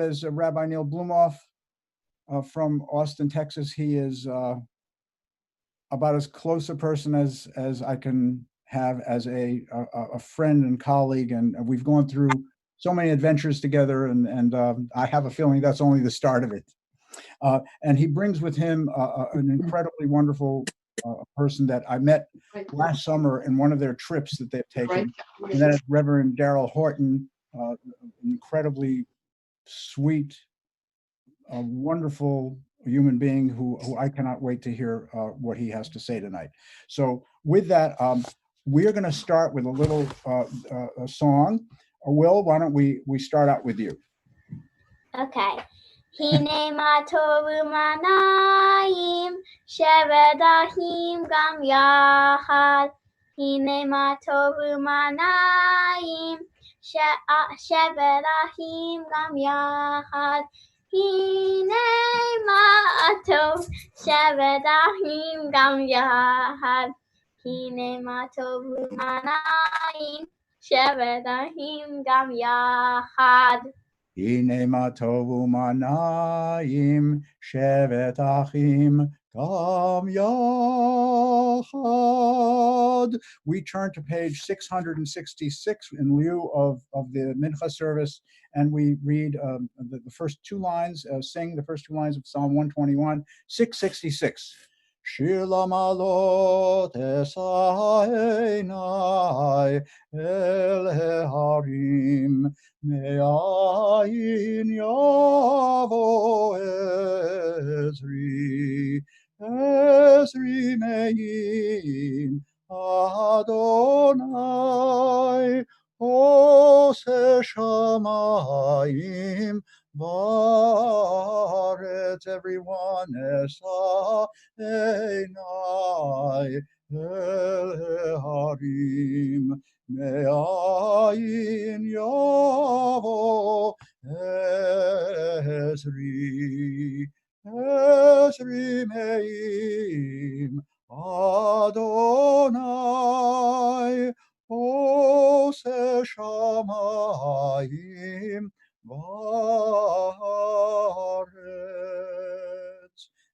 is Rabbi Neil Blumoff from Austin, Texas. He is about as close a person as I can have as a friend and colleague, and we've gone through so many adventures together, and I have a feeling that's only the start of it. And he brings with him an incredibly wonderful person that I met last summer in one of their trips that they've taken, and that is Reverend Daryl Horton, an incredibly sweet, wonderful human being who I cannot wait to hear what he has to say tonight. So with that, we're going to start with a little a song. Will, why don't we start out with you? Okay. Hine ma tovu manayim shevedahim gam yachad. Hine ma tovu manayim shevedahim gam yachad. Hine ma tov shevedahim gam yachad. Hine ma tovu manayim shevedahim gam yachad. Hine ma tovu manayim shevet achim gam yachad. We turn to page 666 in lieu of the Mincha service, and we read the first two lines, sing the first two lines of Psalm 121, 666. Shir lamalot esainai el harim me'ayin yavo Ezri me'in Adonai ose shamayim Varetz, everyone, Esa Einai El Harim Me'ayin Yavo Ezri Me'im Adonai Ose Shamayim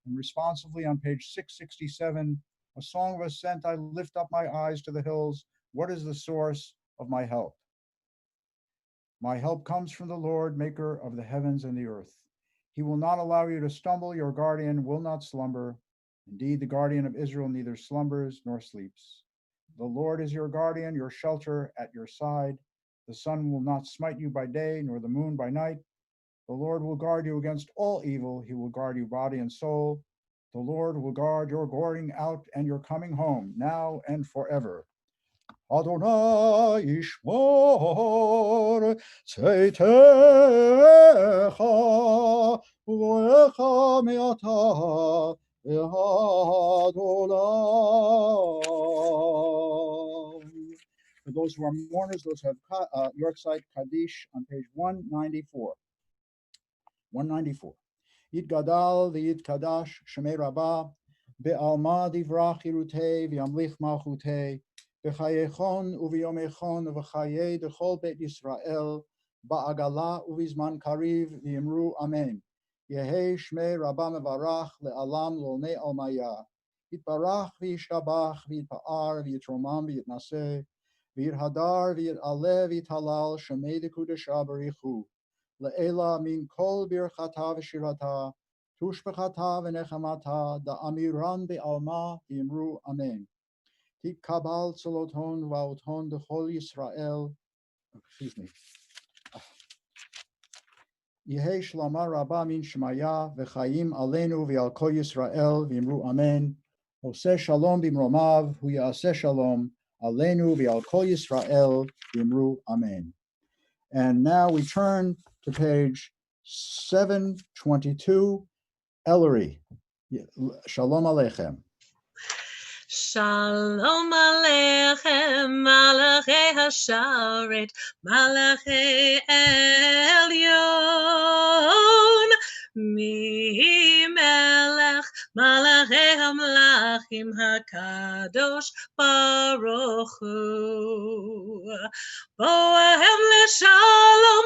And responsively on page 667, a song of ascent, I lift up my eyes to the hills. What is the source of my help? My help comes from the Lord, maker of the heavens and the earth. He will not allow you to stumble. Your guardian will not slumber. Indeed, the guardian of Israel neither slumbers nor sleeps. The Lord is your guardian, your shelter at your side. The sun will not smite you by day, nor the moon by night. The Lord will guard you against all evil. He will guard you body and soul. The Lord will guard your going out and your coming home, now and forever. Adonai Ishmor Tzeitecha Ulecha Me'ata Adonai. For those who are mourners, those who have Yorkside Kaddish on page 194. 194. Yid Gadal v'Yid Kadash Shemei Rabbah Be'alma Divrach Yirutei V'Yamlich Malchutei B'chayechon Uv'yomechon V'chayei D'chol Beit Yisrael Ba'agala Uv'izman Kariv V'yimru Amen. Yehei Shmei Rabbah Mevarach Le'alam L'olnei Almaya. Yitbarach v'yishtabach v'yitpa'ar v'yitromam v'yitnaseh v'yirhadar v'yitaleh v'yitalal Shemei D'Kudesha Barichu. Le'ela min kol birchata v'shirata tushbechata v'nechamata da'amiran be'alma v'yimru Amen. Tikabal tzoloton v'aoton d'chol Yisrael. Excuse me. Yehei shlama rabba min shmaya v'chayim aleinu v'al kol Yisrael v'yimru Amen. Oseh shalom b'mromav hu ya'aseh shalom aleinu v'al kol Yisrael v'yimru Amen. And now we turn to page 722, Ellery. Shalom Aleichem. Shalom Aleichem, Malachei Hasharet, Malachei Elyon, Mi Melech, Malachei Hamlachim HaKadosh Baruch Hu. Boahem leShalom,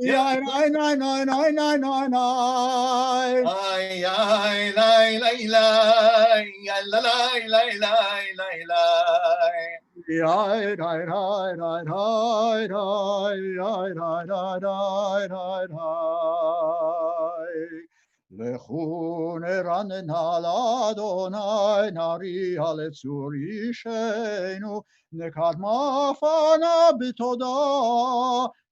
Yai, nai, nai, nai, nai, nai, nai, nai. Ay, ay, lay, lay, lay, ay, la, lay, lay, lay, lay, lay. Yai, nai, nai, nai, nai, nai, yai, nai, nai, nai, nai, nai. לכו נרננה לאדוני, נריע לצור אישנו, נקדמה פנה בתודה,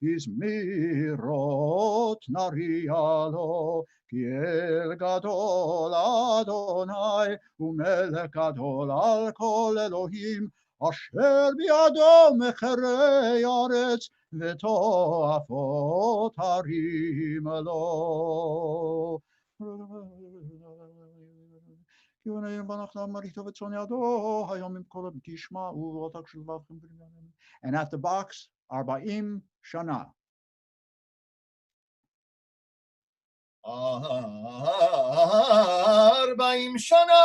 בזמירות נריע לו, כי אל גדול אדוני, ומלך גדול על כל אלוהים, אשר בידו מחרי ארץ, ותועפות הרים לו. כי הוא נעים בנחלה מריתו וצאן ידו, היום עם כל תשמעו לא תקשיב לבכם בריאנים. And at the box, 40 שנה. 40 שנה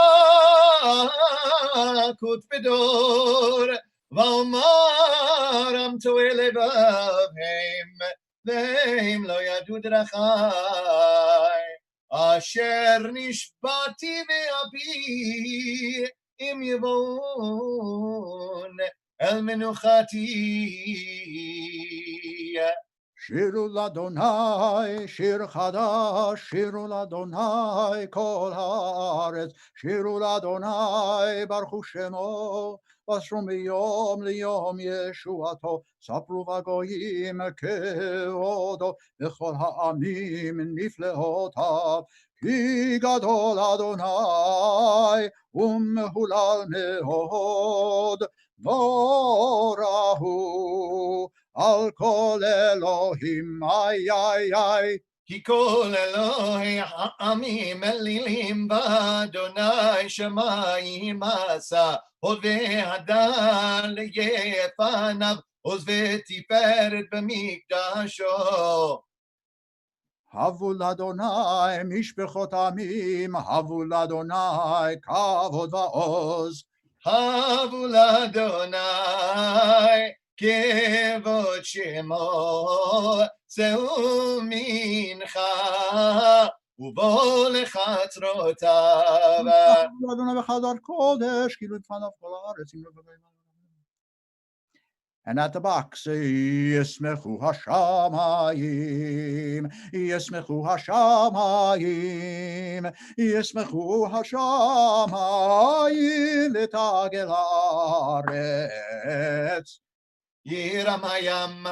כות בדור, ואומרם טועה לבבהם, והם לא ידעו דרכי, אשר נשבעתי באבי, אם יבואון אל מנוחתי. שירו לאדוני, שיר חדש, שירו לאדוני, כל הארץ, שירו לאדוני, ברכו שמו, ואסרו מיום ליום ישועתו, ספרו בגויים כבודו, וכל העמים נפלאותיו, כי גדול אדוני, ומהולל מאוד, נורא הוא. על כל אלוהים, איי, איי, איי. כי כל אלוהי העמים אלילים באדוני שמיים עשה, הוד והדר יפניו, עוז ותפארת במקדשו. הבו לאדוני משפחות עמים, הבו לאדוני כבוד ועוז. הבו לאדוני כבוד שמו, שאו מנחה, ובוא לחצרותיו. הבו לאדוני בחדר קודש, כאילו לפניו כל הארץ, אם לא בגלל. And at the box, ישמחו השמיים, ישמחו השמיים, ישמחו השמיים, ותגל הארץ. ירם הים,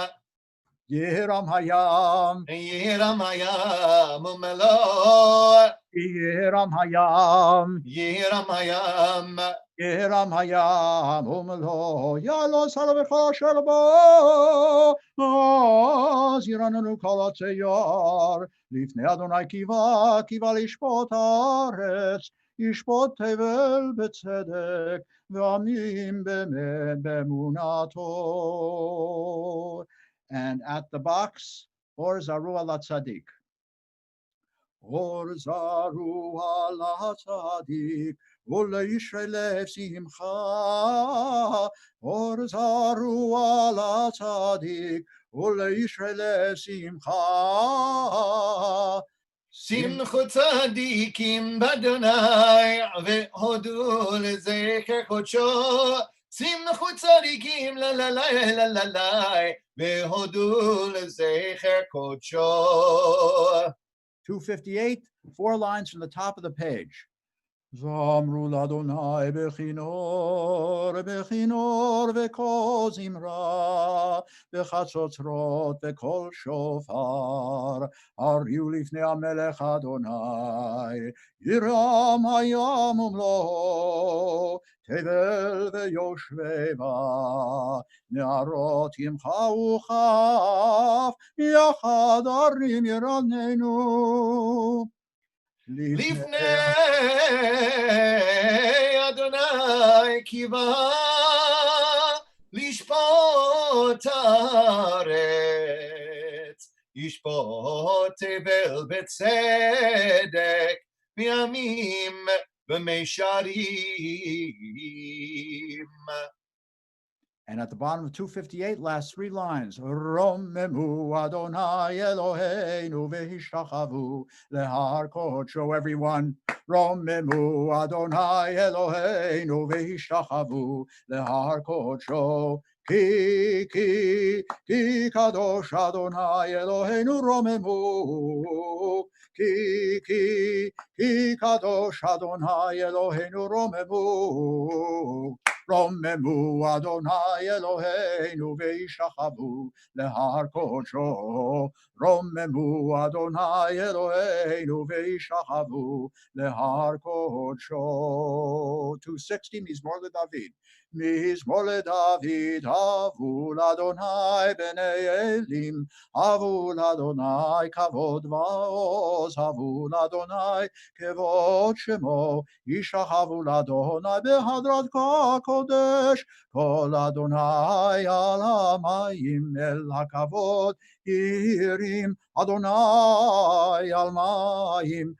ירם הים, ירם הים ומלוא, ירם הים, ירם הים, ירם הים ומלוא, יעלוס עליו וכל אשר בו, אז ירננו כל הצייר, לפני אדוני קיווה, קיווה לשפוט הארץ, ישפוט תבל בצדק, ועמים באמת באמונתו. And at the box, Or Zaru ala Tzadik. Or Zaru ala Tzadik. Ule Yisrael simcha. Or Zaru ala Tzadik. Ule Yisrael simcha. שמחו צדיקים באדוני והודו לזכר קודשו. שמחו צדיקים לה לה לה לה לה לה והודו לזכר קודשו. 258, 4 lines from the top of the page. זמרו לאדוני בכינור, בכינור וקול זמרה, בחצוצרות וקול שופר, הריעו לפני המלך אדוני, ירם הים ומלואו, תבל ויושבי בה, נערות ימחאו כף, יחד הרים ירננו. לפני אדוני קיווה לשפוט הארץ, ישפוט תבל בצדק בימים במישרים. And at the bottom of 258, last three lines. Romemu Adonai Eloheinu v'hishachavu lehar kodsho. Everyone. Romemu Adonai Eloheinu v'hishachavu lehar kodsho. Ki kadosh Adonai Eloheinu romemu. Ki kadosh Adonai Eloheinu romemu. Romemu Adonai Eloheinu ve'ishachavu lehar kodsho. Romemu Adonai Eloheinu ve'ishachavu lehar kodsho. 260, Mizmor LeDavid. Mizmor LeDavid, Havul Adonai b'nei Elim, Havul Adonai kavod va'oz, Havul Adonai kevod shemo, Yishachavu l'Adonai behadrat kodesh, Kol Adonai al hamayim el hakavod, Yirim Adonai al mayim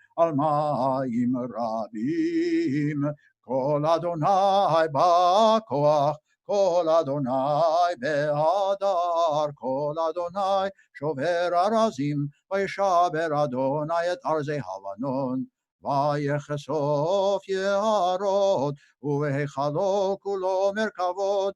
rabim, Kol Adonai ba'koach, Kol Adonai be'adar, Kol Adonai shover arazim, v'yishaber Adonai et arzei havanon. ויחשוף יערות, ובהיכלו כולו מרכבות,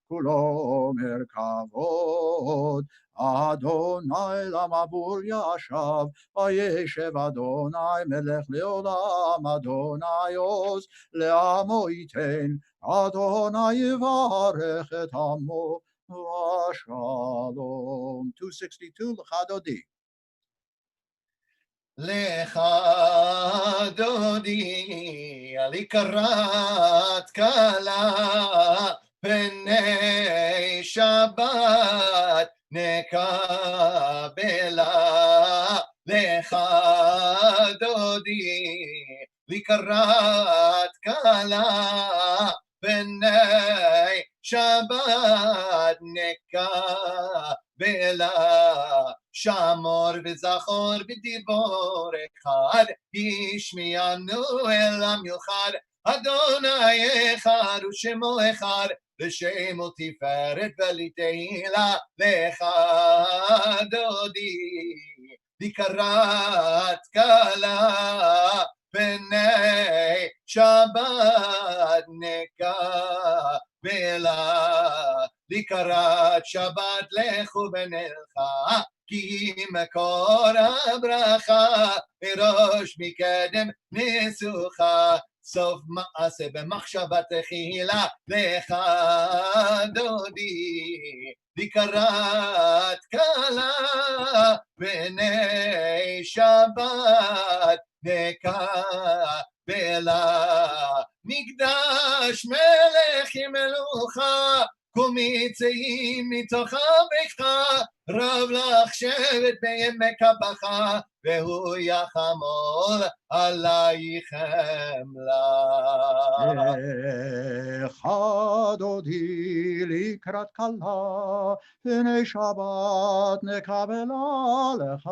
כולו מרכבות. אדוני למבול ישב, וישב אדוני מלך לעולם, אדוני עוז לעמו ייתן, אדוני יברך את עמו ושלום. 262 לך דודי. לך דודי על יקרת כלה פני שבת נקבלה. לך דודי יקרת כלה פני שבת נקבלה. שמור וזכור בדיבור אחד, השמיענו אל המיוחד, אדוני אחד ושמו אחד, לשם ותפארת ולתהילה. לך דודי יקרת כלה פני שבת נקבלה. לקראת שבת לכו ונלכה, כי מקור הברכה, מראש מקדם ניסוחה, סוף מעשה במחשבה תחילה. לך דודי לקראת כלה פני שבת נקבלה. מקדש מלך עם מלוכה, קומי צאי מתוך הביכה, רב לך שבט בימי קבחה, והוא יחמול עלייך חמלה. לך דודי לקראת כלה פני שבת נקבלה. לך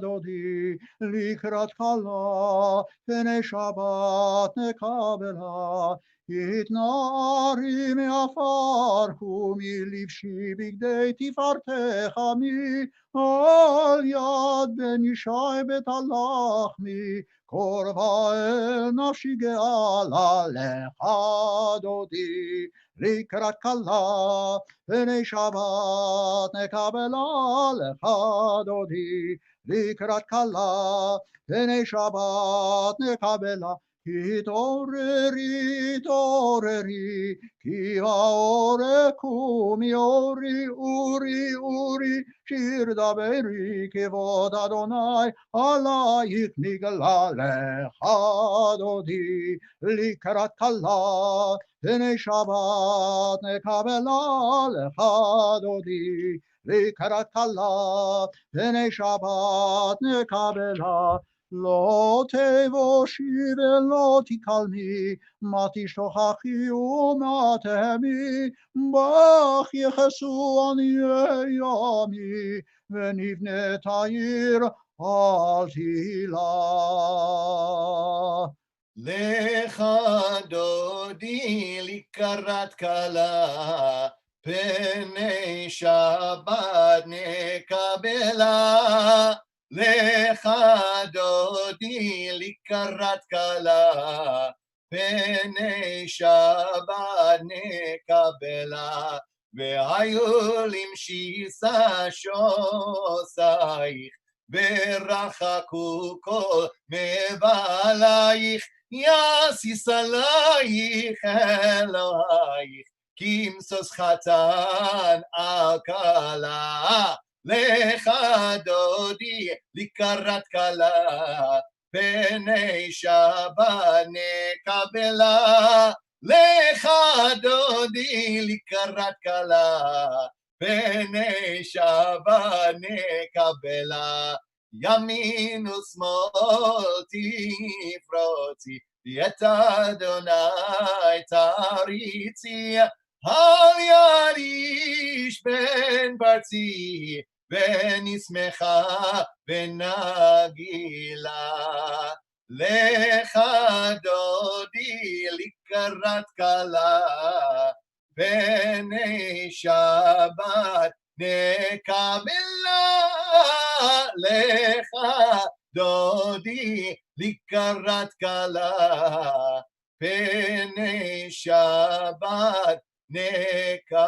דודי לקראת כלה פני שבת נקבלה. התנערי מעפר ומלבשי בגדי תפארתך, מעל יד בן ישי בית הלחמי, קרבה אל נפשי גאלה. לך דודי לקראת כלה פני שבת נקבלה. לך דודי לקראת כלה פני שבת נקבלה. התעוררי, התעוררי, כי האור קומי, אורי, אורי, אורי, שיר דברי, כבוד אדוני עלייך נגלה. לך דודי לקראת כלה פני שבת נקבלה. לך דודי לקראת כלה פני שבת נקבלה. לא תבושי ולא תקלמי, מה תשכחי ומה תהמי, בך יכסו עניי עמי, ונבנית העיר אל תהילה. לך דודי לקראת כלה, פני שבת נקבלה. לך דודי לקראת כלה, פני שבת נקבלה. והיו למשיסה שוסייך, ורחקו כל מבלייך, יסיס עלייך אלוהיך, כמסוס חתן על כלה. לך דודי לקראת כלה, פני שבת נקבלה. לך דודי לקראת כלה, פני שבת נקבלה. ימין ושמאל תפרוצי, ואת אדוני תריצי. אל יריש בן פרצי, ונשמחה ונגילה. לך דודי לקראת כלה, פני שבת נקבלה. לך דודי לקראת כלה, פני שבת נקבלה.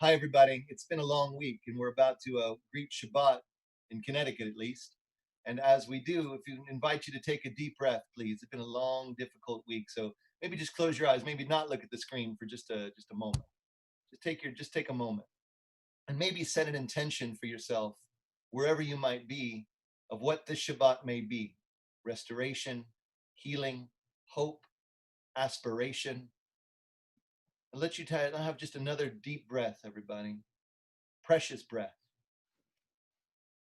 Hi, everybody. It's been a long week, and we're about to greet Shabbat in Connecticut, at least. And as we do, if you invite you to take a deep breath, please. It's been a long, difficult week, so maybe just close your eyes. Maybe not look at the screen for just a moment. Just take a moment, and maybe set an intention for yourself, wherever you might be, of what this Shabbat may be: restoration, healing, hope, aspiration. And let you have just another deep breath, everybody. Precious breath.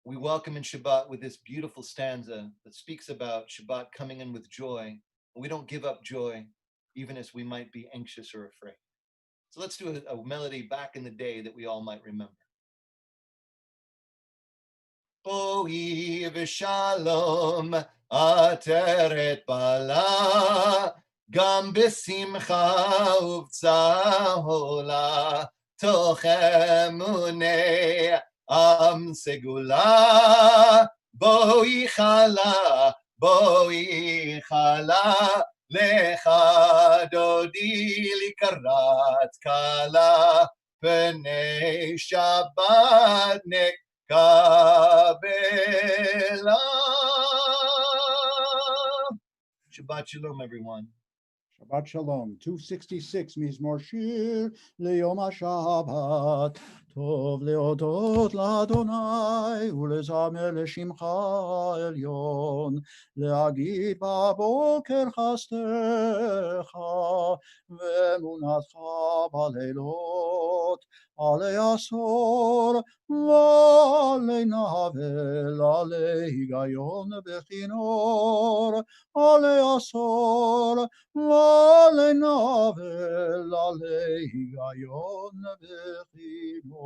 We welcome in Shabbat with this beautiful stanza that speaks about Shabbat coming in with joy. We don't give up joy, even as we might be anxious or afraid. So let's do a melody back in the day that we all might remember. Boi v'shalom ateret bala, גם בשמחה ובצהולה, תוך אמוני עם סגולה. בואי חלה, בואי חלה, לך דודי לקראת כלה, פני שבת נקבלה. Shabbat Shalom, everyone. Shabbat Shalom. 266 Mizmor Shir Leyom HaShabbat. Tov leodot l'Adonai ulezamer l'shimcha elyon. Leagid b'boker chastecha ve'emunatcha b'leilot. Alei asor v'alei navel alei higayon bechinor. Alei asor v'alei navel alei higayon bechinor.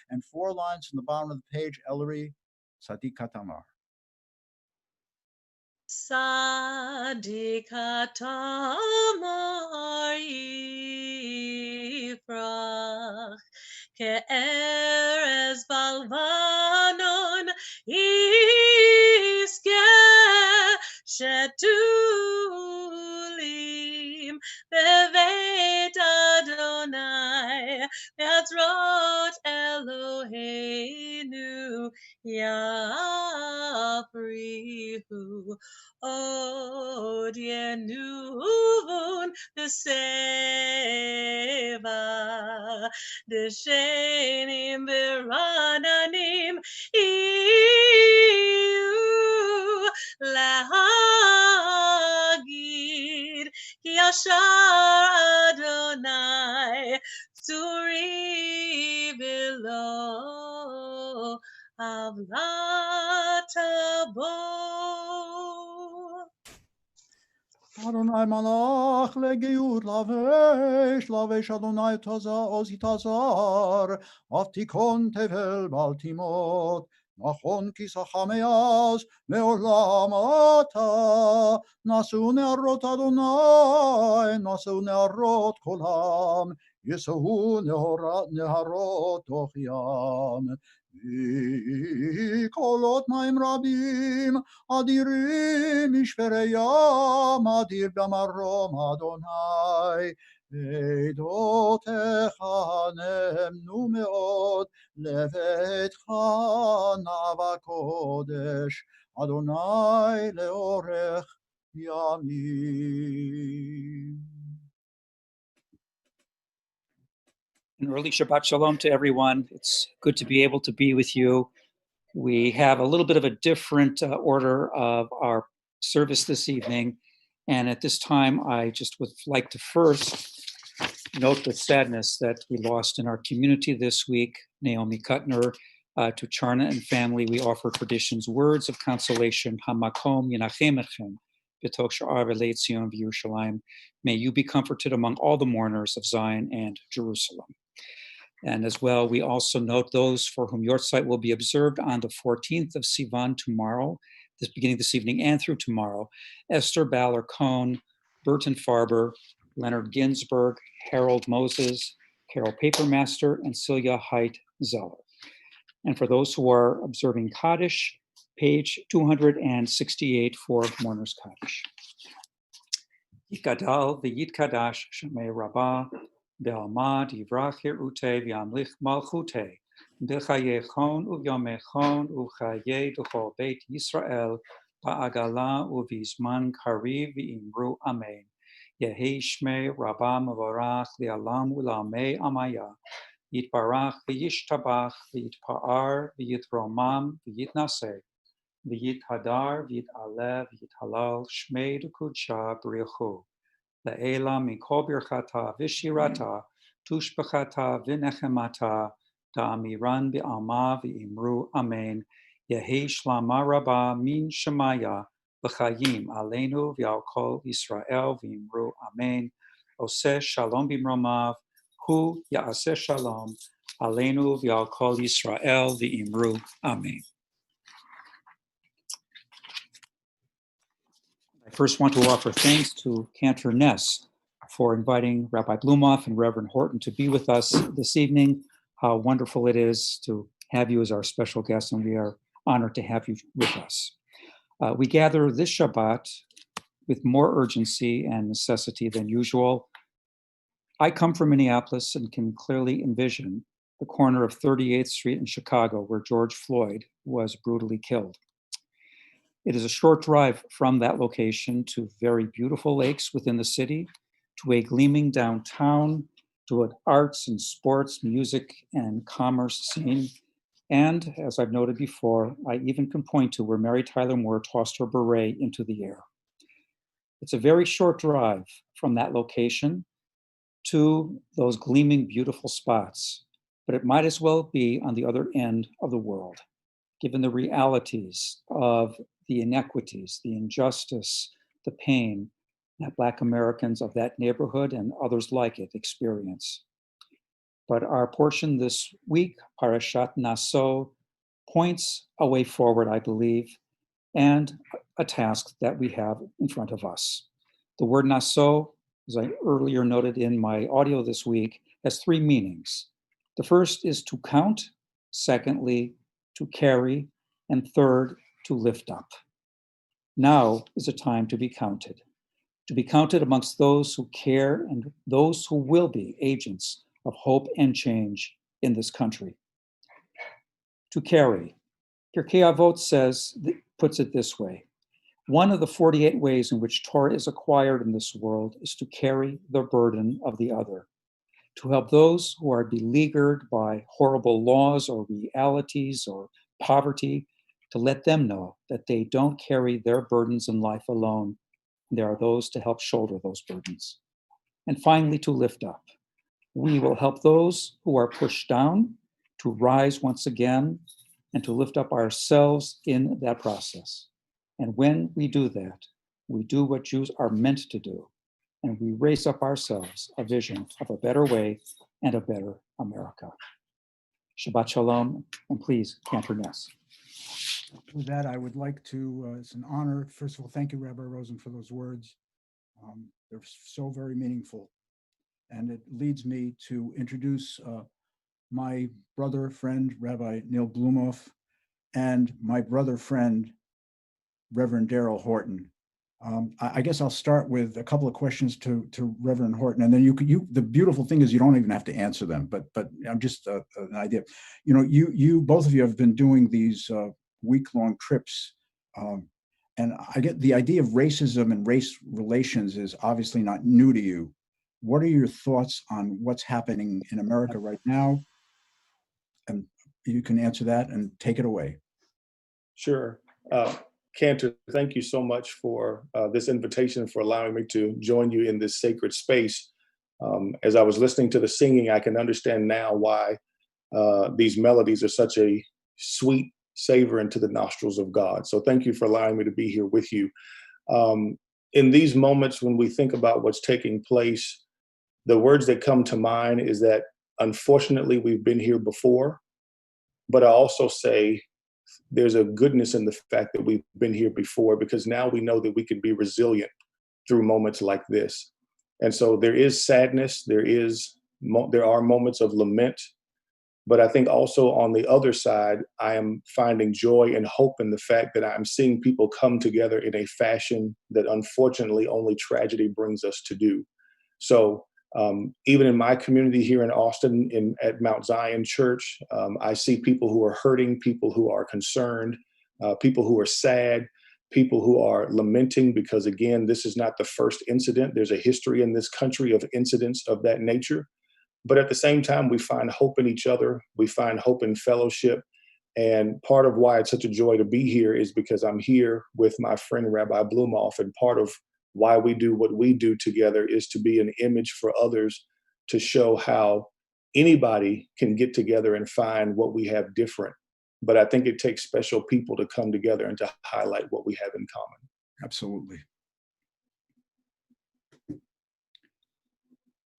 And 4 lines from the bottom of the page, Ellery, Sadiqa Tamar. Sadiqa Tamar yifrach, ke'erez balvanon iskeh, shetulim beveit Adonai, be'atzrot Eloheinu yafrihu. Od yenuvun b'seva, d'shenim v'rananim iyu lahagid ki yashar Adonai tzuri v'lo avlat bo. Adonai malach legeyut lavesh Adonai taza ozi tazar, aftikon tevel baltimot, נכון כי שכה מאז מעולם אתה, נשאו נערות אדוני, נשאו נערות כל עם, ישאו נהרות תוך ים. קולות מים רבים, אדירים משפרי ים, אדיר במרום אדוני. עדותיך נאמנו מאוד, לביתך נאווה קודש, אדוני לאורך ימים. An early Shabbat Shalom to everyone. It's good to be able to be with you. We have a little bit of a different order of our service this evening. And at this time, I just would like to first note with sadness that we lost in our community this week, Naomi Kuttner. To Charna and family, we offer traditions, words of consolation, Hamakom Yenachem Etchem, B'toch Sha'ar V'lei Tzion V'Yerushalayim. May you be comforted among all the mourners of Zion and Jerusalem. And as well, we also note those for whom your site will be observed on the 14th of Sivan tomorrow, beginning this evening and through tomorrow. Esther Baller-Cohn, Burton Farber, Leonard Ginsberg, Harold Moses, Carol Papermaster, and Celia Height Zeller. And for those who are observing Kaddish, page 268 for Mourner's Kaddish. Yikadal v'yitkadash shemei rabbah, Be'almad yivrach hirute v'yamlich malchute, B'chayechon u'yomechon u'chaye d'chol beit Yisrael, Ba'agala u'vizman kariv v'imru amen. Yehi shmei rabbah mevorach li'alam u'lamei amaya, Yitbarach v'yishtabach v'yitpa'ar v'yitromam v'yitnaseh, v'yithadar v'yit'aleh v'yithalal shmei d'kudsha b'richu. La'ela mikol birchata v'shirata, tushbechata v'nechemata, da'amiran b'alma v'imru amen. Yehi shlama rabba min shemaya, v'chayim aleinu v'al kol Yisrael v'imru amen. Oseh shalom b'mromav, hu ya'aseh shalom, aleinu v'al kol Yisrael v'imru amen. I first want to offer thanks to Cantor Ness for inviting Rabbi Blumoff and Reverend Horton to be with us this evening. How wonderful it is to have you as our special guest, and we are honored to have you with us. We gather this Shabbat with more urgency and necessity than usual. I come from Minneapolis and can clearly envision the corner of 38th Street in Chicago where George Floyd was brutally killed. It is a short drive from that location to very beautiful lakes within the city, to a gleaming downtown, to an arts and sports, music and commerce scene. And as I've noted before, I even can point to where Mary Tyler Moore tossed her beret into the air. It's a very short drive from that location to those gleaming, beautiful spots, but it might as well be on the other end of the world, given the realities of the inequities, the injustice, the pain that Black Americans of that neighborhood and others like it experience. But our portion this week, Parashat Naso, points a way forward, I believe, and a task that we have in front of us. The word Naso, as I earlier noted in my audio this week, has three meanings. The first is to count, secondly, to carry, and third, to lift up. Now is a time to be counted amongst those who care and those who will be agents of hope and change in this country. To carry. Pirkei Avot puts it this way: one of the 48 ways in which Torah is acquired in this world is to carry the burden of the other, to help those who are beleaguered by horrible laws or realities or poverty, to let them know that they don't carry their burdens in life alone. There are those to help shoulder those burdens. And finally, to lift up. We will help those who are pushed down to rise once again and to lift up ourselves in that process. And when we do that, we do what Jews are meant to do, and we raise up ourselves a vision of a better way and a better America. Shabbat Shalom, and please, Cantor Ness. With that, I would like to, it's an honor. First of all, thank you, Rabbi Rosen, for those words. They're so very meaningful. And it leads me to introduce my brother, friend, Rabbi Neil Blumoff, and my brother, friend, Reverend Daryl Horton. I guess I'll start with a couple of questions to Reverend Horton, and then the beautiful thing is you don't even have to answer them, but I'm just an idea. You know, you both of you have been doing these week-long trips, and I get the idea of racism and race relations is obviously not new to you. What are your thoughts on what's happening in America right now? And you can answer that and take it away. Sure. Cantor, thank you so much for this invitation, for allowing me to join you in this sacred space. As I was listening to the singing, I can understand now why these melodies are such a sweet savor into the nostrils of God. So thank you for allowing me to be here with you. In these moments, when we think about what's taking place, the words that come to mind is that unfortunately we've been here before, but I also say there's a goodness in the fact that we've been here before, because now we know that we can be resilient through moments like this. And so there is sadness, there are moments of lament, but I think also on the other side, I am finding joy and hope in the fact that I'm seeing people come together in a fashion that unfortunately only tragedy brings us to do. So even in my community here in Austin, at Mount Zion Church, I see people who are hurting, people who are concerned, people who are sad, people who are lamenting, because again, this is not the first incident. There's a history in this country of incidents of that nature. But at the same time, we find hope in each other. We find hope in fellowship. And part of why it's such a joy to be here is because I'm here with my friend, Rabbi Blumoff, and part of why we do what we do together is to be an image for others, to show how anybody can get together and find what we have different. But I think it takes special people to come together and to highlight what we have in common. Absolutely.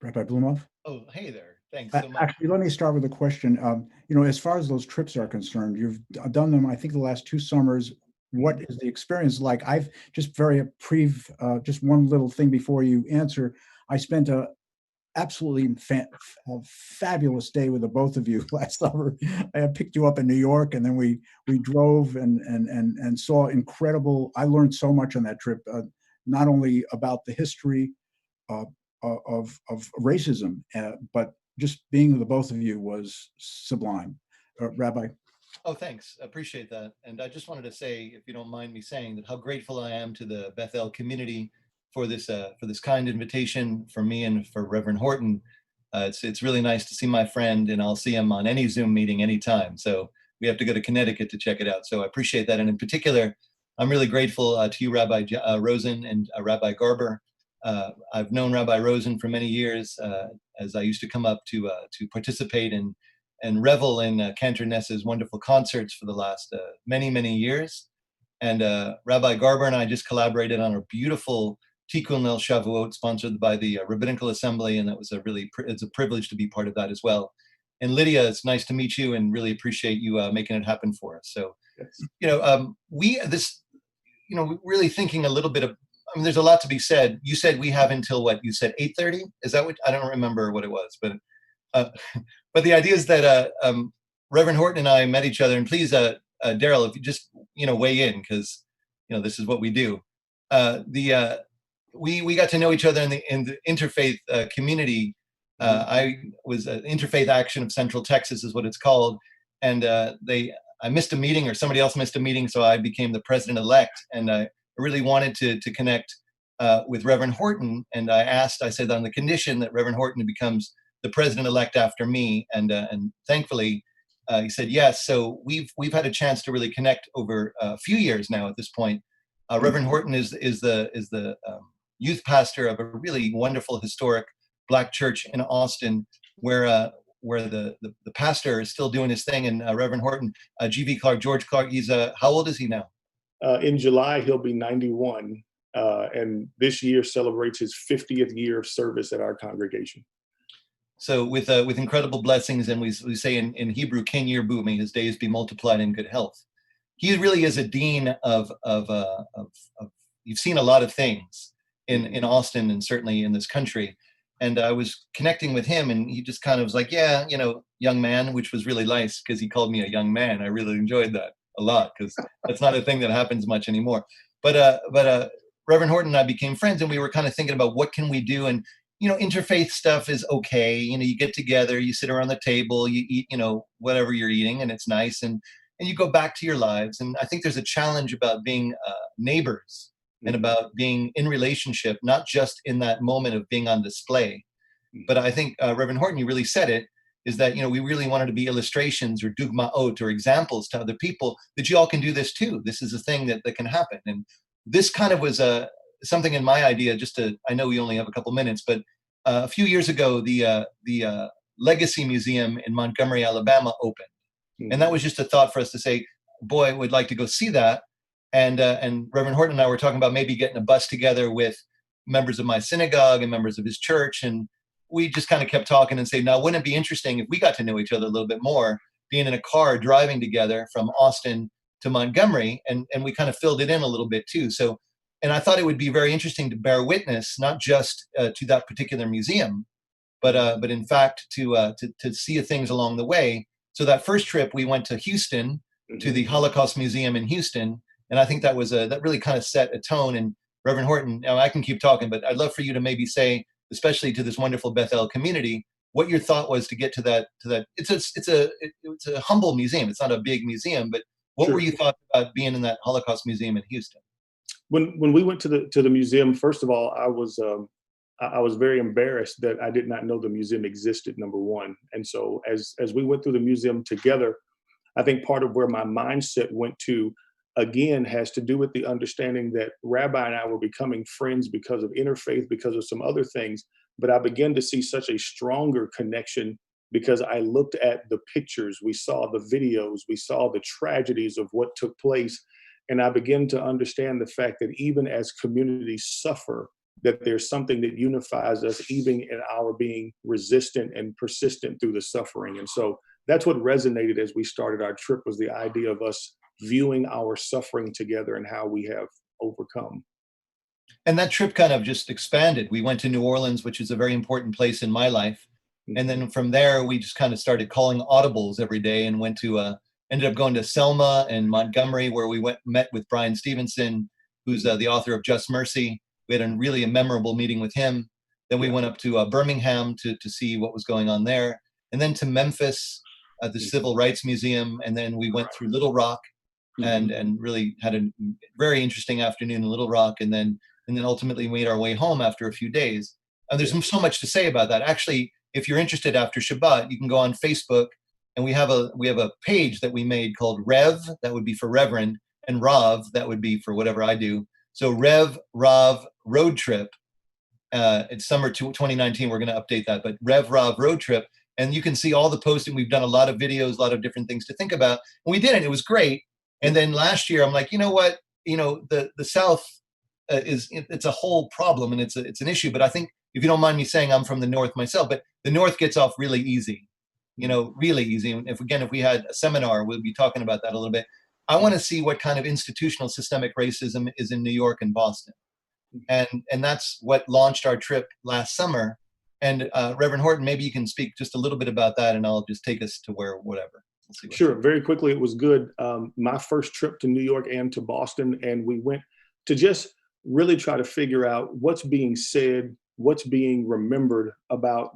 Rabbi Blumoff? Oh, hey there. Thanks so much. Actually, let me start with a question. You know, as far as those trips are concerned, you've done them, I think, the last 2 summers. What is the experience like? I've just just one little thing before you answer. I spent a absolutely fabulous day with the both of you last summer. I picked you up in New York, and then we drove and saw incredible. I learned so much on that trip, not only about the history of racism, but just being with the both of you was sublime. Rabbi. Oh, thanks. Appreciate that. And I just wanted to say, if you don't mind me saying, that how grateful I am to the Bethel community for this kind invitation for me and for Reverend Horton. It's really nice to see my friend, and I'll see him on any Zoom meeting anytime. So we have to go to Connecticut to check it out. So I appreciate that. And in particular, I'm really grateful to you, Rabbi Rosen, and Rabbi Garber. I've known Rabbi Rosen for many years, as I used to come up to participate and revel in Cantor Ness's wonderful concerts for the last many years. And Rabbi Garber and I just collaborated on a beautiful Tikkun El Shavuot sponsored by the Rabbinical Assembly, and that was it's a privilege to be part of that as well. And Lydia, it's nice to meet you, and really appreciate you making it happen for us. So, you know, really thinking a little bit of. I mean, there's a lot to be said. You said we have until what? You said 8:30. Is that what? I don't remember what it was, but the idea is that Reverend Horton and I met each other, and please, Daryl, if you just weigh in, because this is what we do. We got to know each other in the interfaith community. I was Interfaith Action of Central Texas is what it's called, and I missed a meeting, or somebody else missed a meeting, so I became the president-elect, and I really wanted to connect with Reverend Horton, and I said on the condition that Reverend Horton becomes the president-elect after me, and thankfully he said yes. So we've had a chance to really connect over a few years now. At this point, Reverend Horton is the youth pastor of a really wonderful historic Black church in Austin, where the pastor is still doing his thing. And Reverend Horton, George Clark, he's how old is he now? In July, he'll be 91, and this year celebrates his 50th year of service at our congregation. So with incredible blessings, and we say in Hebrew, Ken Yirbu, may his days be multiplied in good health. he really is a dean of you've seen a lot of things in Austin and certainly in this country. And I was connecting with him, and he just kind of was like, yeah, you know, young man, which was really nice because he called me a young man. I really enjoyed that a lot because that's not a thing that happens much anymore. But Reverend Horton and I became friends, and we were kind of thinking about what can we do. And, you know, interfaith stuff is okay. You know, you get together, you sit around the table, you eat, you know, whatever you're eating, and it's nice. And you go back to your lives. And I think there's a challenge about being neighbors and about being in relationship, not just in that moment of being on display. But I think Reverend Horton, you really said it, is that, you know, we really wanted to be illustrations or dugmaot or examples to other people that you all can do this too. This is a thing that can happen. And this kind of was something in my idea, I know we only have a couple minutes, but a few years ago, the Legacy Museum in Montgomery, Alabama opened. And that was just a thought for us to say, boy, we'd like to go see that. And Reverend Horton and I were talking about maybe getting a bus together with members of my synagogue and members of his church. And we just kind of kept talking and say, now, wouldn't it be interesting if we got to know each other a little bit more, being in a car driving together from Austin to Montgomery? And we kind of filled it in a little bit too. So, and I thought it would be very interesting to bear witness, not just to that particular museum, but in fact to see things along the way. So that first trip, we went to Houston, to the Holocaust Museum in Houston. And I think that really kind of set a tone. And Reverend Horton, I can keep talking, but I'd love for you to maybe say, especially to this wonderful Bethel community, what your thought was to get to that. It's a humble museum. It's not a big museum, but what were you thought about being in that Holocaust Museum in Houston? When we went to the museum, first of all, I was very embarrassed that I did not know the museum existed, number one. And so as we went through the museum together, I think part of where my mindset went to, again, has to do with the understanding that Rabbi and I were becoming friends because of interfaith, because of some other things. But I began to see such a stronger connection because I looked at the pictures, we saw the videos, we saw the tragedies of what took place. And I began to understand the fact that even as communities suffer, that there's something that unifies us, even in our being resistant and persistent through the suffering. And so that's what resonated as we started our trip, was the idea of us viewing our suffering together and how we have overcome. And that trip kind of just expanded. We went to New Orleans, which is a very important place in my life. And then from there, we just kind of started calling audibles every day and ended up going to Selma and Montgomery, where we met with Brian Stevenson, who's the author of Just Mercy. We had a memorable meeting with him. Then we went up to Birmingham to see what was going on there. And then to Memphis, the Civil Rights Museum. And then we went through Little Rock and really had a very interesting afternoon in Little Rock. And then ultimately made our way home after a few days. And there's so much to say about that. Actually, if you're interested after Shabbat, you can go on Facebook, and we have a page that we made called Rev, that would be for Reverend, and Rav, that would be for whatever I do. So Rev, Rav, Road Trip. It's summer 2019. We're going to update that, but Rev, Rav, Road Trip. And you can see all the posting. We've done a lot of videos, a lot of different things to think about. And we did it. It was great. And then last year, I'm like, you know what? You know, the South it's a whole problem, and it's an issue. But I think, if you don't mind me saying, I'm from the North myself, but the North gets off really easy, really easy. And if we had a seminar, we'll be talking about that a little bit. I want to see what kind of institutional systemic racism is in New York and Boston. And that's what launched our trip last summer. And Reverend Horton, maybe you can speak just a little bit about that, and I'll just take us to whatever. Sure. Very quickly, it was good. My first trip to New York and to Boston, and we went to just really try to figure out what's being said, what's being remembered about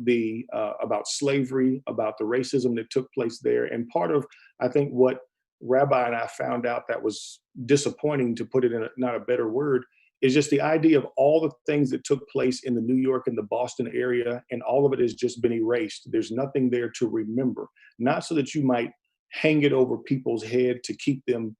about slavery, about the racism that took place there. And part of, I think, what Rabbi and I found out that was disappointing, to put it in not a better word, is just the idea of all the things that took place in the New York and the Boston area, and all of it has just been erased. There's nothing there to remember, not so that you might hang it over people's head to keep them,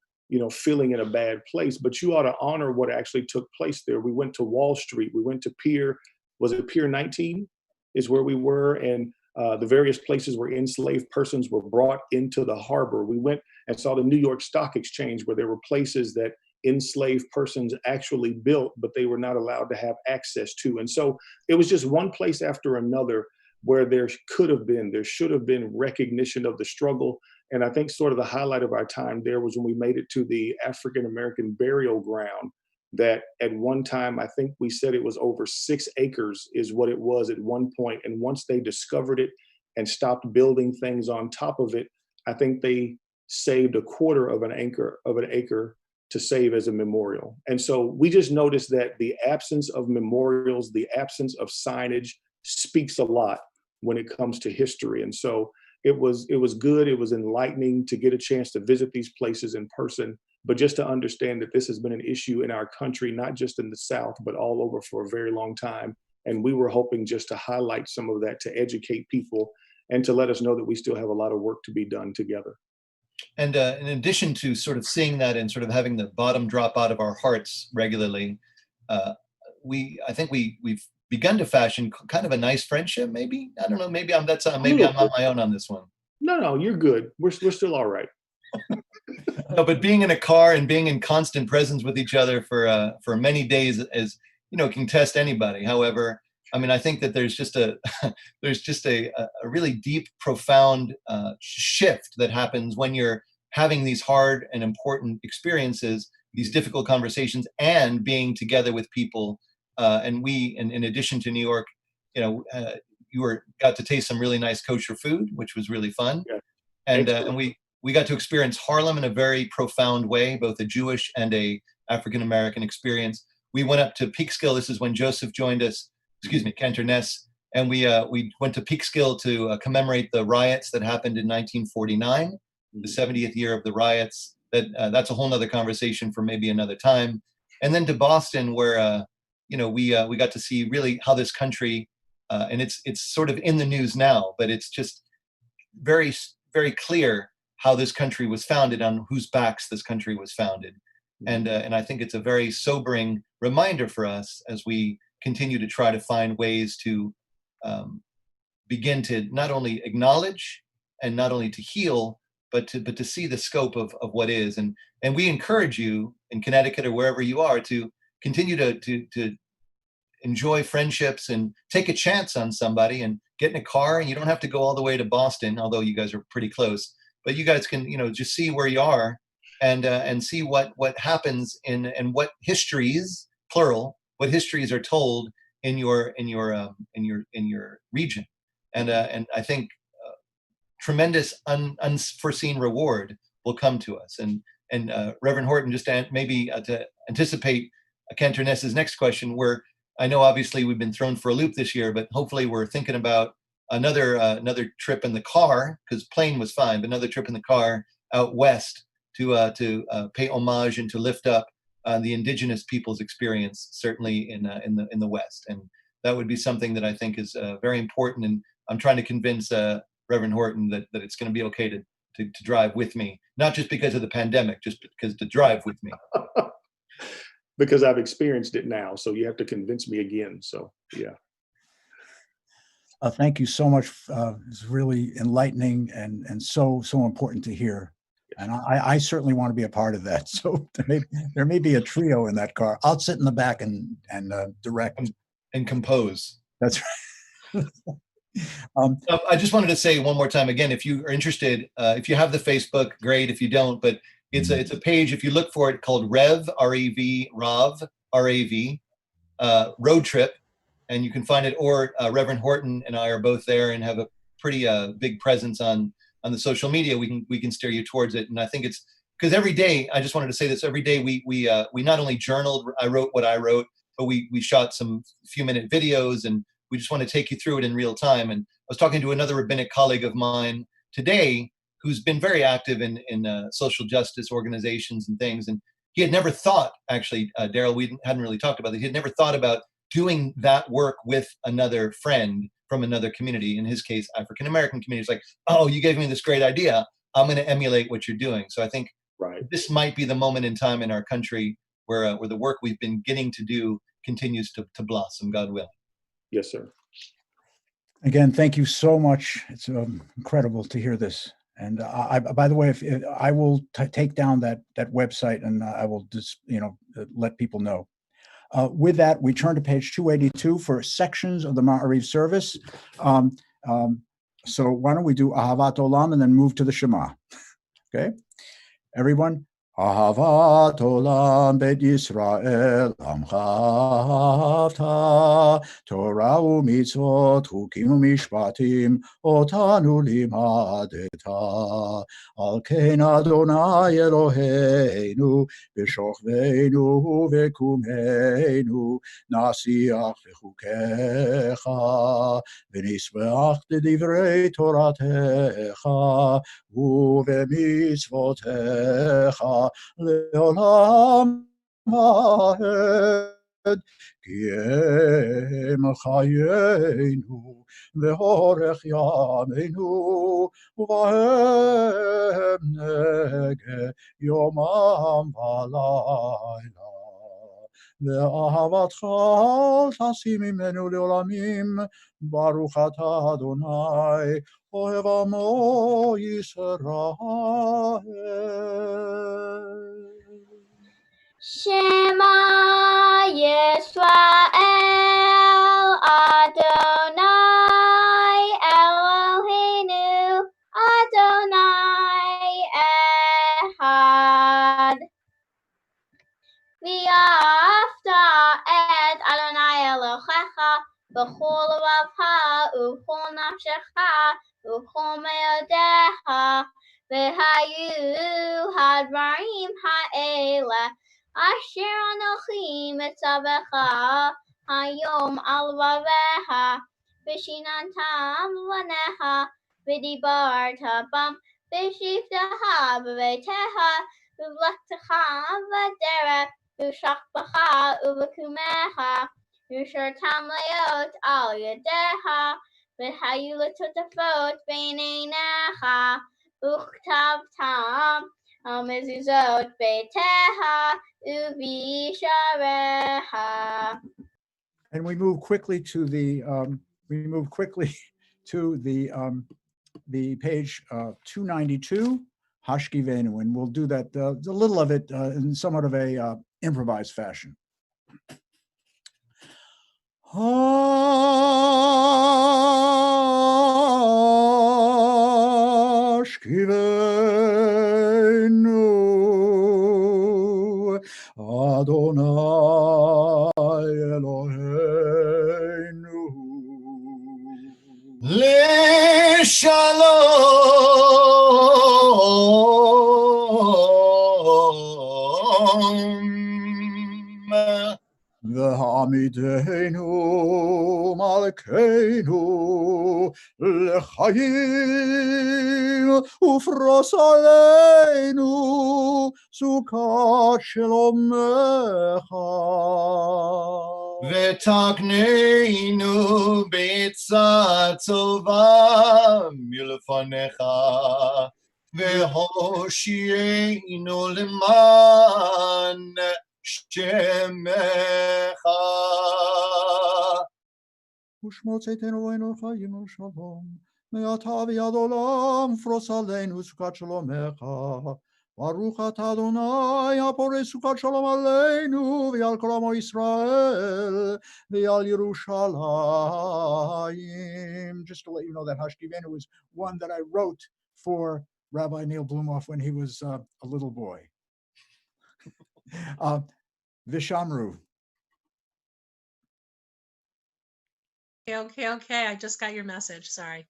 feeling in a bad place, but you ought to honor what actually took place there. We went to Wall Street. We went to Pier 19 is where we were, and the various places where enslaved persons were brought into the harbor. We went and saw the New York Stock Exchange, where there were places that enslaved persons actually built, but they were not allowed to have access to. And so it was just one place after another where there should have been recognition of the struggle. And I think sort of the highlight of our time there was when we made it to the African American burial ground, that at one time, I think we said it was over 6 acres is what it was at one point. And once they discovered it and stopped building things on top of it, I think they saved a quarter of an acre to save as a memorial. And so we just noticed that the absence of memorials, the absence of signage speaks a lot when it comes to history. And so it was good. It was enlightening to get a chance to visit these places in person, but just to understand that this has been an issue in our country, not just in the South, but all over for a very long time. And we were hoping just to highlight some of that, to educate people and to let us know that we still have a lot of work to be done together. And in addition to sort of seeing that and sort of having the bottom drop out of our hearts regularly, I think we've begun to fashion kind of a nice friendship. Maybe, I don't know. Maybe I'm on my own on this one. No, you're good. We're still all right. No, but being in a car and being in constant presence with each other for many days, as you know, can test anybody. However, I mean, I think that there's just a really deep, profound shift that happens when you're having these hard and important experiences, these difficult conversations, and being together with people. And in addition to New York, you know, you got to taste some really nice kosher food, which was really fun. Yeah. And we got to experience Harlem in a very profound way, both a Jewish and a African American experience. We went up to Peekskill. This is when Joseph joined us. Cantor Ness, and we went to Peekskill to commemorate the riots that happened in 1949, the 70th year of the riots. That's a whole nother conversation for maybe another time. And then to Boston, where we got to see really how this country, and it's sort of in the news now, but it's just very, very clear how this country was founded, on whose backs this country was founded. And I think it's a very sobering reminder for us as we continue to try to find ways to begin to not only acknowledge and not only to heal, but to see the scope of what is. And we encourage you in Connecticut or wherever you are to continue to enjoy friendships and take a chance on somebody and get in a car. And you don't have to go all the way to Boston, although you guys are pretty close. But you guys can, just see where you are and see what happens and what histories, plural, what histories are told in your region, and I think tremendous unforeseen reward will come to us. And Reverend Horton, just to anticipate Cantor Ness's next question, I know obviously we've been thrown for a loop this year, but hopefully we're thinking about another trip in the car, because plane was fine, but another trip in the car out west to pay homage and to lift up the indigenous people's experience, certainly in the West. And that would be something that I think is very important. And I'm trying to convince Reverend Horton that it's going to be okay to drive with me, not just because of the pandemic, just because to drive with me. Because I've experienced it now, so you have to convince me again. So yeah. Thank you so much. It's really enlightening and so important to hear. And I certainly want to be a part of that. So there may be a trio in that car. I'll sit in the back and direct and compose. That's right. I just wanted to say one more time again, if you are interested, if you have the Facebook, great. If you don't, but it's a page, if you look for it, called Rev, R-E-V, Rav, R-A-V, Road Trip, and you can find it. Or Reverend Horton and I are both there and have a pretty big presence on the social media. We can steer you towards it. And I think it's because every day, I just wanted to say this, every day we not only journaled, I wrote what I wrote, but we shot some few-minute videos, and we just want to take you through it in real time. And I was talking to another rabbinic colleague of mine today who's been very active in social justice organizations and things. And he had never thought, actually, Daryl, we hadn't really talked about it. He had never thought about doing that work with another friend from another community, in his case, African-American community. It's like, oh, you gave me this great idea. I'm going to emulate what you're doing. So I think this might be the moment in time in our country where the work we've been getting to do continues to blossom, God willing. Yes, sir. Again, thank you so much. It's incredible to hear this. And by the way, if I will take down that website, and I will just let people know. With that, we turn to page 282 for sections of the Ma'ariv service. So why don't we do Ahavat Olam and then move to the Shema? Okay, everyone. Ahavat olam bet Yisrael amchavta Torah umitzvot hukim umishpatim otanu limadeta Al ken Adonai Eloheinu b'shochveinu v'kumeinu nasiach v'chukecha v'nisbeach divrei Toratecha ובמצוותיך לעולם העד, כי הם חיינו ואורך ימינו, ובהם נגה יומם ולילה. ואהבתך אל תשים ממנו לעולמים, ברוך אתה אדוני, אוהב עמו ישראל. Shema Yisrael Adonai Eloheinu Adonai Echad. ואהבת את אדוני אלוהיך בכל לבבך ובכל נפשך ובכל מאודיך, והיו הדברים האלה אשר אנוכי מצווך היום על לבביך, ושיננתם לבניך, ודיברת בם בשבתך בביתך ובלכתך בדרך ושכבך ובקומך, ושרתם להיות על ידיך, והיו לטוטפות בין עיניך, וכתבתם על מזוזות ביתך ובשעריך. And we move quickly to the page 292, Hashkivenu, and we'll do that a little of it in somewhat of a improvised fashion. Hashkivenu Adonai Eloheinu Leshalom. V'hamidenu malkeinu lechayim ufros aleinu sukat shelomecha ותקננו בעצה טובה מלפניך, והושיענו למען שמך. ושמוצאתנו אלינו חיים ושלום, מעתה ועד עולם פרוס עלינו סוכת שלומך. ברוך אתה אדוני הפורס סוכת שלום עלינו ועל כל עמו ישראל ועל ירושלים. Just to let you know that Hashkivenu is one that I wrote for Rabbi Neil Blumoff when he was a little boy. Vishamru. Okay. I just got your message. Sorry.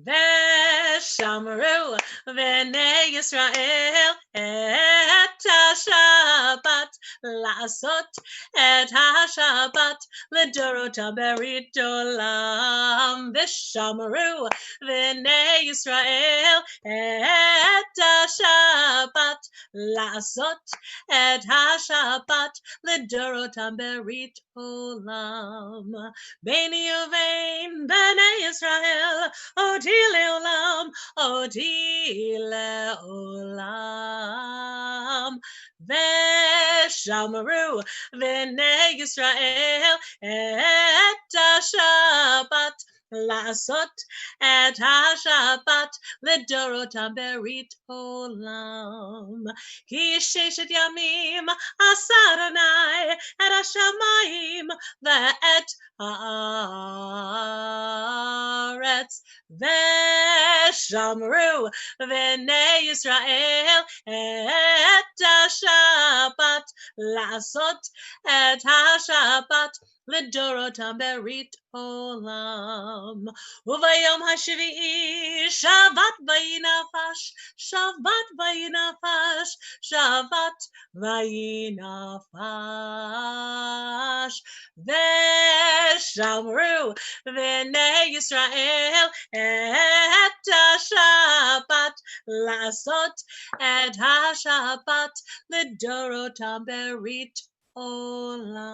Veshamru v'nei Yisrael et ha-Shabbat לעשות את השבת לדורותם ברית עולם. ושמרו בני ישראל את השבת לעשות את השבת לדורותם ברית עולם. ביני ובין בני ישראל אותי לעולם, אותי לעולם. ושמרו בני ישראל את השבת לעשות את השבת לדורותם ברית עולם. כי ששת ימים עשה אדוני את השמיים ואת הארץ, ושמרו בני ישראל את השבת לעשות את השבת לדורותם ברית עולם. וביום השביעי שבת ויהי נפש, שבת ויהי נפש, שבת ויהי נפש, ושמרו בני ישראל את השבת לעשות את השבת לדורותם ברית עולם.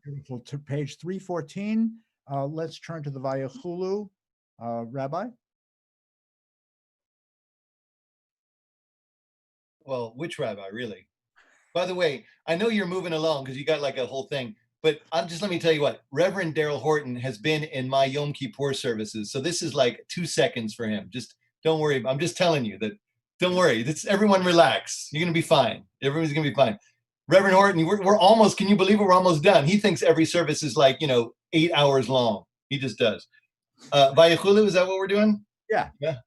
Beautiful. To page 314. Let's turn to the Vayachulu. Rabbi? Well, which rabbi, really? By the way, I know you're moving along because you got like a whole thing, but let me tell you what, Reverend Daryl Horton has been in my Yom Kippur services. So this is like 2 seconds for him. Just don't worry. I'm just telling you that, don't worry. Everyone relax. You're going to be fine. Everyone's going to be fine. Reverend Horton, we're almost, can you believe it? We're almost done. He thinks every service is like, 8 hours long. He just does. Vayachulu, is that what we're doing? Yeah. Yeah.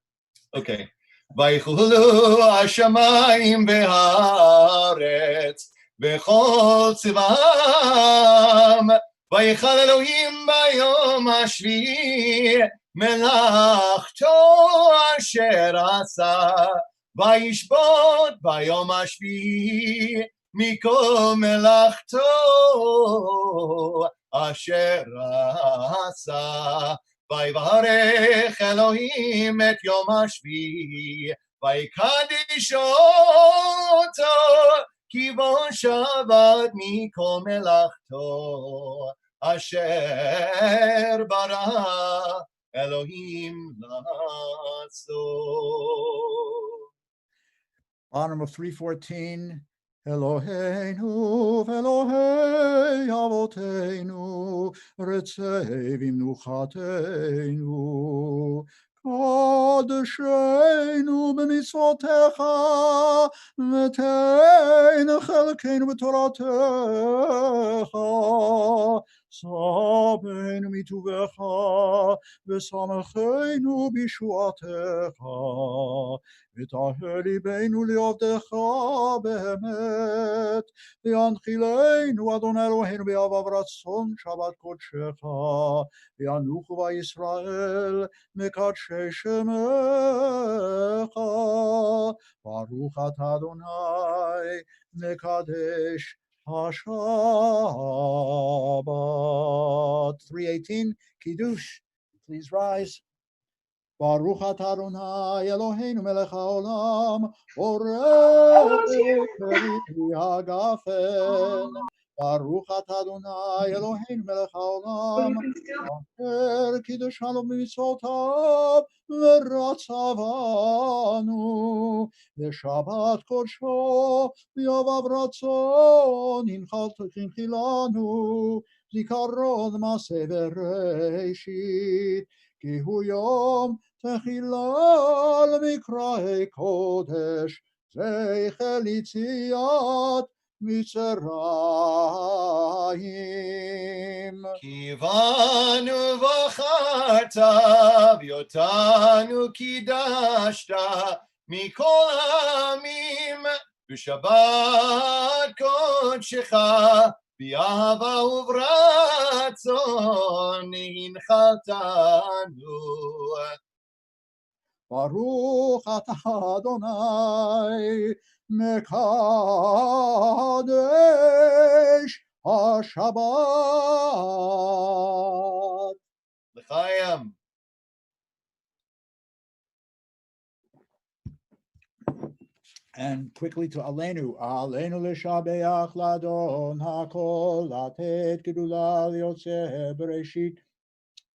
Okay. Vaychulu hashamayim ve'haaretz v'chol tzvam vaychal Elohim bayom hashvi'i melachto asher asa vayishbot bayom hashvi'i mikol melachto asher asa ויברך אלוהים את יום השביעי, ויקדיש אותו, כי בו שבת מכל מלאכתו, אשר ברא אלוהים לעשות. Bottom of 314. Eloheinu v'Elohei avoteinu, retzei v'mnuchateinu, kadeshenu b'mitzvotecha, v'tein chelkeinu b'toratecha, sabeinu mituvecha, v'samechenu b'shuatecha, v'taher libeinu li'avdecha באמת, וינחילנו אדון אלוהינו באהבה ורצון שבת קודשך, וינוחו בישראל מקדשי שמך, ברוך אתה אדוני מקדש השבת. 318, Kiddush, please rise. ברוך אתה אדוני אלוהינו מלך העולם, עורר פרי הגפן. ברוך אתה אדוני אלוהינו מלך העולם, אשר קידשנו במצוותיו ורצבנו לשבת קודשו באהבה ורצון הנחילנו זיכרון מעשה בראשית. כי הוא יום תחילה למקראי קודש, זכר ליציאת מצרים. כי בנו בחרת ואותנו קידשת מכל העמים, בשבת קודשך באהבה וברצון הנחלתנו. ברוך אתה אדוני מקדש השבת. לחיים. And quickly to Aleinu. Aleinu l'shabeach l'adon hakol, לתת גדולה ליוצא בראשית,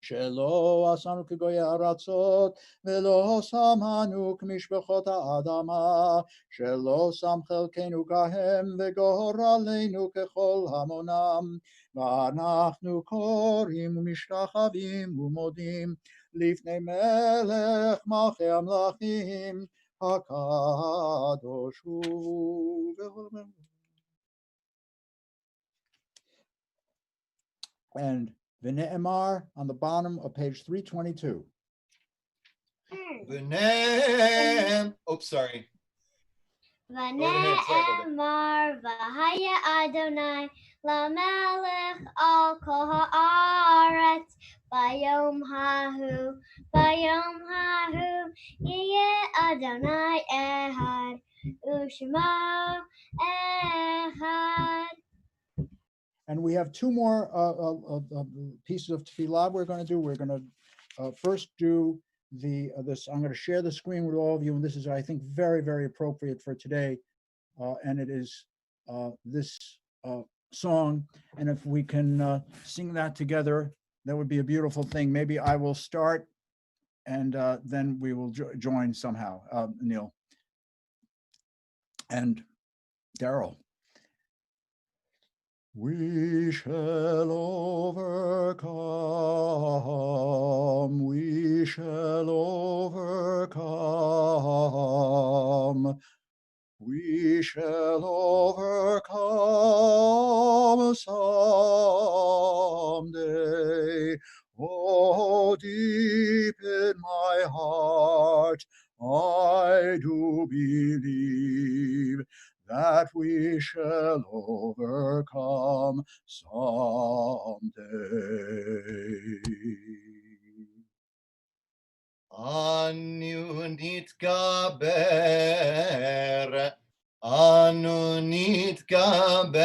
שלא עשנו כגויי ארצות, ולא שמנו כמשפחות האדמה, שלא שם חלקנו כהם, וגורלנו ככל המונם, ואנחנו קוראים ומשתחווים ומודים לפני מלך מלכי המלכים, הקדוש הוא בכל מקום. And V'ne'emar on the bottom of page 322. Sorry. ונאמר והיה אדוני למלך על כל הארץ ביום ההוא יהיה אדוני אחד ושמו אחד. And we have two more pieces of tefillah we're going to do. We're going to first do this. I'm going to share the screen with all of you, and this is, I think, very, very appropriate for today. And it is this song. And if we can sing that together, that would be a beautiful thing. Maybe I will start, and then we will join somehow, Neil and Daryl. We shall overcome, we shall overcome, we shall overcome someday. Oh, deep in my heart, I do believe that we shall overcome someday. Anu nitgaber, anu nitgaber,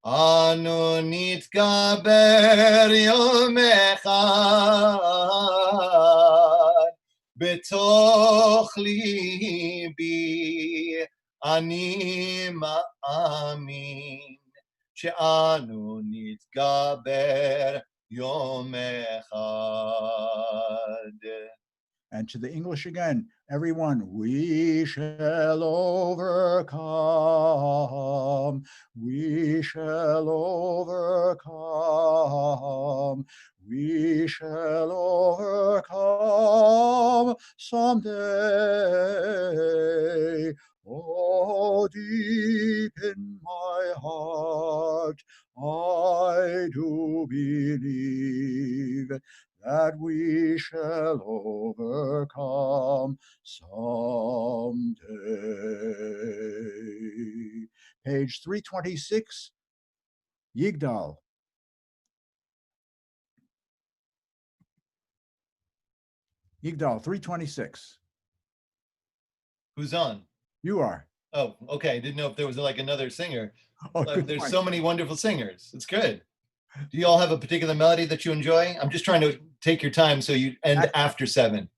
anu nitgaber yom echad, betoch libi, ani ma'amin, she'anu nitgaber Yom Echad. And to the English again, everyone, we shall overcome, we shall overcome, we shall overcome someday. Oh, deep in my heart, I do believe that we shall overcome someday. Page 326, Yigdal. Yigdal, 326. Who's on? You are. Oh, okay. I didn't know if there was like another singer. Oh, There's so many wonderful singers. It's good. Do you all have a particular melody that you enjoy? I'm just trying to take your time so you end after 7.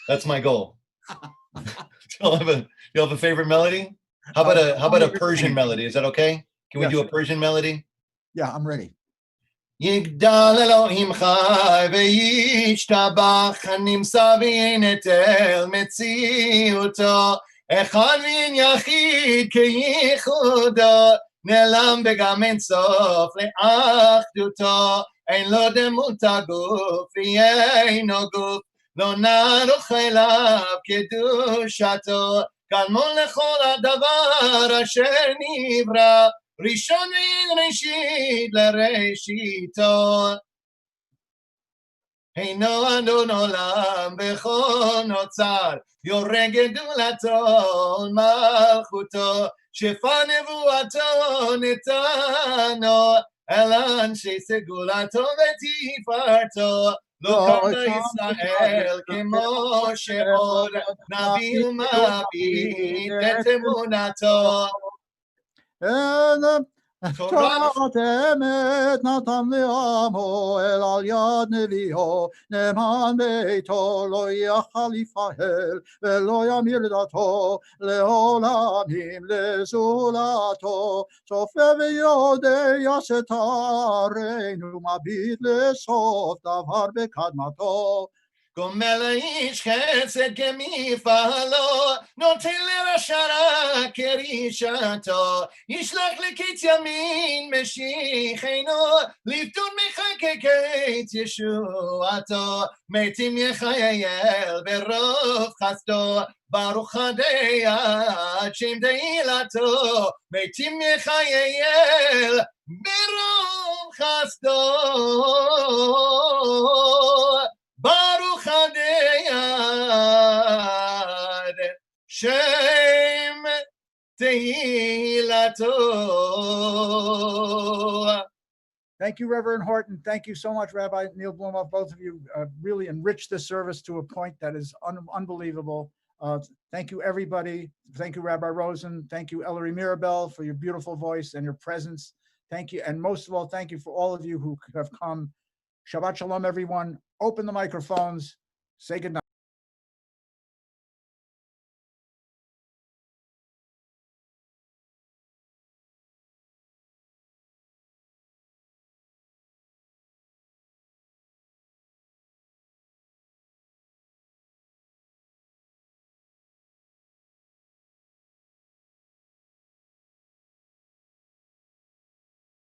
That's my goal. Do you have a favorite melody? How about a Persian melody? Is that okay? Can we do a Persian melody? Yeah, I'm ready. יגדל אלוהים חי וישתבח נמצא וינטל מציאותו אחד ויחיד כייחודו נעלם וגם אין סוף לאחדותו אין לו דמות הגוף ואינו גוף לא נערוך אליו קדושתו קדמון לכל הדבר אשר נברא ראשון וראשית לראשיתו. אינו אדון עולם בכל נוצר, יורה גדולתו מלכותו, שפע נבואתו נתנו, אל אנשי סגולתו ותפארתו. לא קם בישראל כמו שעוד נביא ומביט את אמונתו. תורת אמת נתן לעמו אל על יד נביאו נאמן ביתו לא יכל לפעל ולא ימיר דתו לעולמים לזולתו צופה ויודע שתרנו מביט לסוף דבר בקדמתו גומל האיש חסד כמפעלו, נוטה לרשעה כרישתו, ישלח לקץ ימין משיחנו, לפדות מחקק את ישועתו, מתים יחייל ברוב חסדו, ברוך הדיית שם תהילתו, מתים יחייל ברוב חסדו, ברוך הדיית שם תהילתו. Thank you, Reverend Horton. Thank you so much, Rabbi Neil Blumoff. Both of you really enriched this service to a point that is unbelievable. Thank you, everybody. Thank you, Rabbi Rosen. Thank you, Ellery Mirabel, for your beautiful voice and your presence. Thank you. And most of all, thank you for all of you who have come. Shabbat Shalom, everyone. Open the microphones. Say goodnight.